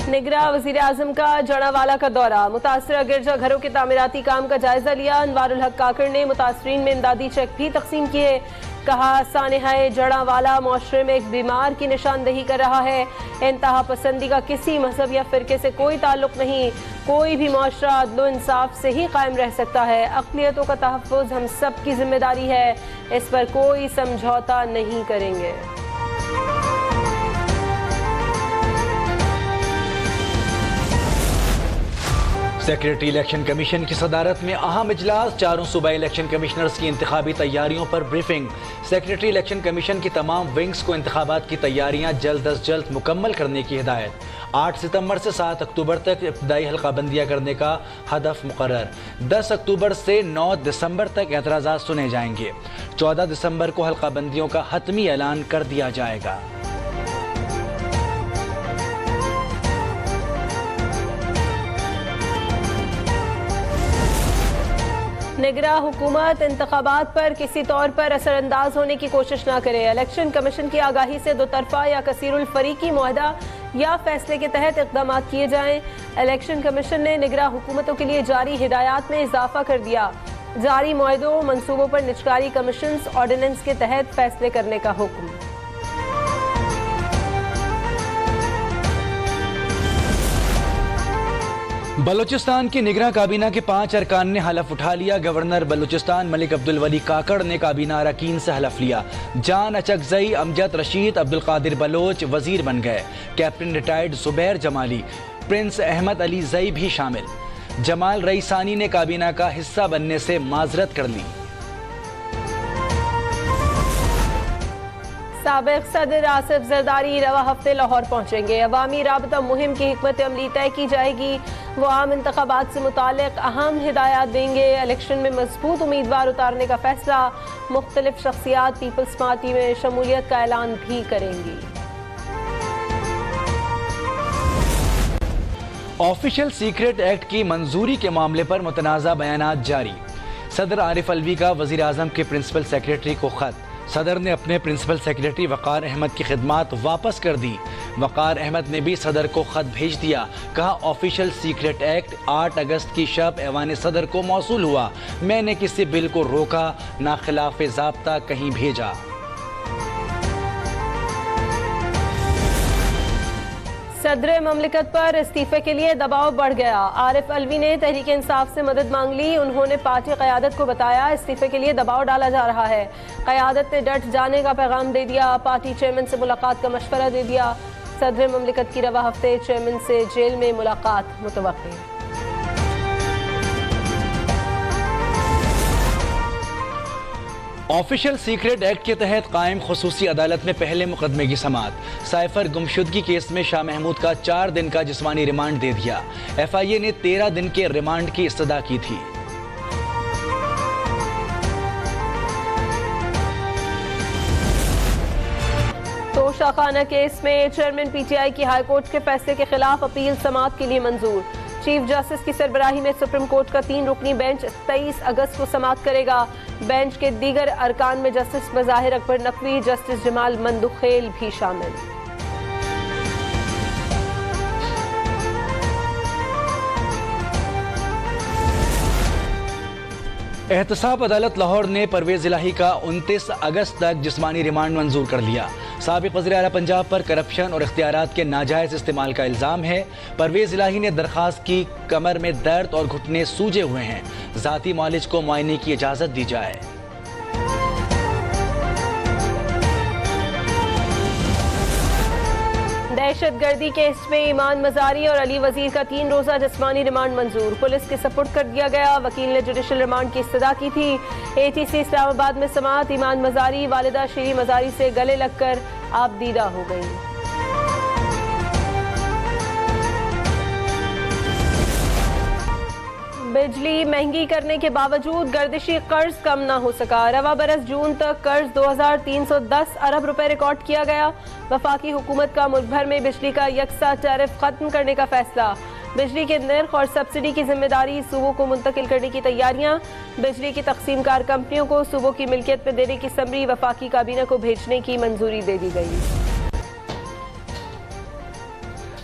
निगरां वज़ीर आज़म का जड़ावाला का दौरा, मुतासरा गिरजा घरों के तामीराती काम का जायजा लिया। अनवारुल हक काकड़ ने मुतासरीन में इमदादी चेक भी तकसीम किए। कहा सानेहाए जड़ावाला मुआशरे में एक बीमार की निशानदेही कर रहा है। इंतहा पसंदी का किसी मजहब या फिरके से कोई ताल्लुक नहीं। कोई भी मुआशरा अदल इंसाफ से ही कायम रह सकता है। अक़लियतों का तहफ़्फ़ुज़ हम सब की जिम्मेदारी है, इस पर कोई समझौता नहीं करेंगे। सेक्रेटरी इलेक्शन कमीशन की सदारत में अहम इजलास, चारों सूबाई इलेक्शन कमिश्नर्स की इंतखाबी तैयारियों पर ब्रीफिंग। सेक्रेटरी इलेक्शन कमीशन की तमाम विंग्स को इंतखाबात की तैयारियां जल्द अज जल्द मुकम्मल करने की हिदायत। 8 सितंबर से 7 अक्टूबर तक इब्तदाई हल्काबंदियाँ करने का हदफ मुकर्रर। 10 अक्टूबर से 9 दिसंबर तक एतराज़ात सुने जाएंगे। 14 दिसंबर को हल्काबंदियों का हतमी ऐलान कर दिया जाएगा। निगरां हुकूमत इंतखाबात पर किसी तौर पर असरअंदाज होने की कोशिश न करे। इलेक्शन कमीशन की आगाही से दो तरफा या कसीरुल फरीकी मुआहदा या फैसले के तहत इक़दाम किए जाएं। इलेक्शन कमीशन ने निगरां हुकूमतों के लिए जारी हिदायत में इजाफा कर दिया। जारी मुआहदों मनसूबों पर निजकारी कमीशन ऑर्डिनेंस के तहत फैसले करने का हुक्म। बलूचिस्तान की निगरां काबीना के 5 अरकान ने हलफ उठा लिया। गवर्नर बलूचिस्तान मलिक अब्दुल वली काकड़ ने काबीना अरकान से हलफ लिया। जान अचकजई, अमजद रशीद, अब्दुल कादिर बलोच वजीर बन गए। Captain retired Zubair Jamali, prince Ahmad Ali Zai भी शामिल। जमाल रईसानी ने काबीना का हिस्सा बनने से माजरत कर ली। साबिक सदर आसिफ जरदारी रवा हफ्ते लाहौर पहुंचेंगे। अवामी राबता मुहिम की हिकमत अमली तय की जाएगी। वो आम इंतखाबात से मुतालिक अहम हिदायत देंगे। इलेक्शन में मजबूत उम्मीदवार उतारने का फैसला। मुख्तलिफ शख्सियात पीपल्स पार्टी में शमूलियत का ऐलान भी करेंगी। ऑफिशियल सीक्रेट एक्ट की मंजूरी के मामले पर मुतनाज़ा बयानात जारी। सदर आरिफ अलवी का वज़ीर आज़म के प्रिंसिपल सेक्रेटरी को खत। सदर ने अपने प्रिंसिपल सेक्रेटरी वक़ार अहमद की खिदमात वापस कर दी। वक़ार अहमद ने भी सदर को खत भेज दिया। कहा ऑफिशियल सीक्रेट एक्ट 8 अगस्त की शब ऐवान सदर को मौसूल हुआ। मैंने किसी बिल को रोका, ना खिलाफ ज़ाब्ता कहीं भेजा। सदर ममलिकत पर इस्तीफे के लिए दबाव बढ़ गया। आरिफ अलवी ने तहरीक इंसाफ से मदद मांग ली। उन्होंने पार्टी क़यादत को बताया इस्तीफे के लिए दबाव डाला जा रहा है। क़यादत ने डट जाने का पैगाम दे दिया। पार्टी चेयरमैन से मुलाकात का मशवरा दे दिया। सदर ममलिकत की रवा हफ्ते चेयरमैन से जेल में मुलाकात मुतवक्किल। ऑफिशियल सीक्रेट एक्ट के तहत कायम खुसूसी अदालत में पहले मुकदमे की समाअत। साइफर गुमशुदगी केस में शाह महमूद का 4 दिन का जिस्मानी रिमांड दे दिया। FIA ने 13 दिन के रिमांड की इस्तदा की थी। तोशाखाना केस में चेयरमैन PTI की हाईकोर्ट के फैसले के खिलाफ अपील समाअत के लिए मंजूर। चीफ जस्टिस की सरबराही में सुप्रीम कोर्ट का 3 रुकनी बेंच 23 अगस्त को समाअत करेगा। बेंच के दीगर अरकान में जस्टिस बज़ाहिर अकबर नकवी, जस्टिस जमाल मंदुखेल भी शामिल। एहतसाब अदालत लाहौर ने परवेज इलाही का 29 अगस्त तक जिस्मानी रिमांड मंजूर कर लिया। साबिक वज़ीर आला पंजाब पर करप्शन और इख्तियारात के नाजायज़ इस्तेमाल का इल्ज़ाम है। परवेज इलाही ने दरख्वास्त की कमर में दर्द और घुटने सूजे हुए हैं, ज़ाती मालिज को मुआयने की इजाज़त दी जाए। दहशतगर्दी केस में ईमान मजारी और अली वजीर का 3 रोज़ा जिस्मानी रिमांड मंजूर। पुलिस के सपुर्द कर दिया गया। वकील ने जुडिशल रिमांड की इस्तदा की थी। ATC इस्लामाबाद में समाअत। ईमान मजारी वालिदा शीरी मजारी से गले लगकर आबदीदा हो गई। बिजली महंगी करने के बावजूद गर्दिशी कर्ज कम ना हो सका। रवा बरस जून तक कर्ज 2310 अरब रुपए रिकॉर्ड किया गया। वफाकी हुकूमत का मुल्क भर में बिजली का यकसा टैरिफ खत्म करने का फैसला। बिजली के नर्ख और सब्सिडी की जिम्मेदारी सूबों को मुंतकिल करने की तैयारियां। बिजली की तकसीमकार कंपनियों को सूबों की मिल्कियत में देने की समरी वफाकी काबीना को भेजने की मंजूरी दे दी गई।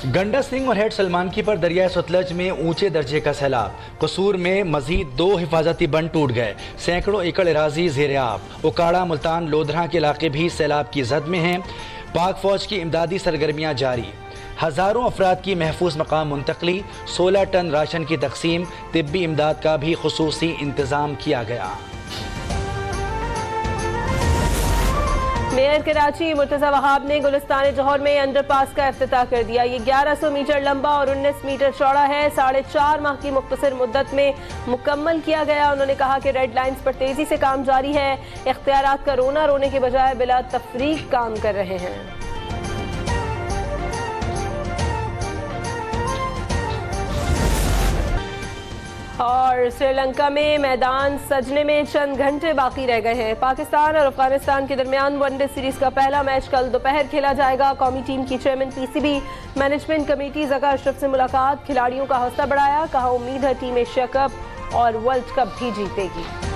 गंडा सिंह और हेड सलमान की पर दरिया सतलज में ऊंचे दर्जे का सैलाब। कसूर में मजीद 2 हिफाजती बंद टूट गए। सैकड़ों एकड़ इराजी जेर आब। उकाड़ा, मुल्तान, लोधरा के इलाके भी सैलाब की जद में हैं। पाक फौज की इमदादी सरगर्मियाँ जारी। हज़ारों अफराद की महफूज मकाम मुंतकली। 16 टन राशन की तकसीम। तिब्बी इमदाद का भी खुसूसी इंतज़ाम किया गया। मेयर कराची मुर्तज़ा वहाब ने गुलिस्तान जौहर में अंडरपास का इफ्तिताह कर दिया। ये 1100 मीटर लंबा और 19 मीटर चौड़ा है। 4.5 माह की मुख्तसर मुद्दत में मुकम्मल किया गया। उन्होंने कहा कि रेड लाइन्स पर तेजी से काम जारी है। इख्तियारात का रोना रोने के बजाय बिला तफरीक काम कर रहे हैं। और श्रीलंका में मैदान सजने में चंद घंटे बाकी रह गए हैं। पाकिस्तान और अफगानिस्तान के दरमियान वनडे सीरीज का पहला मैच कल दोपहर खेला जाएगा। कौमी टीम की chairman PCB management committee Zaka Ashraf से मुलाकात। खिलाड़ियों का हौसला बढ़ाया। कहा उम्मीद है टीम एशिया कप और वर्ल्ड कप भी जीतेगी।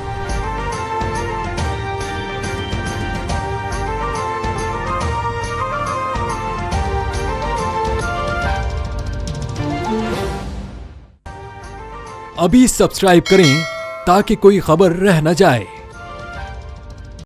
अभी सब्सक्राइब करें ताकि कोई खबर रह न जाए।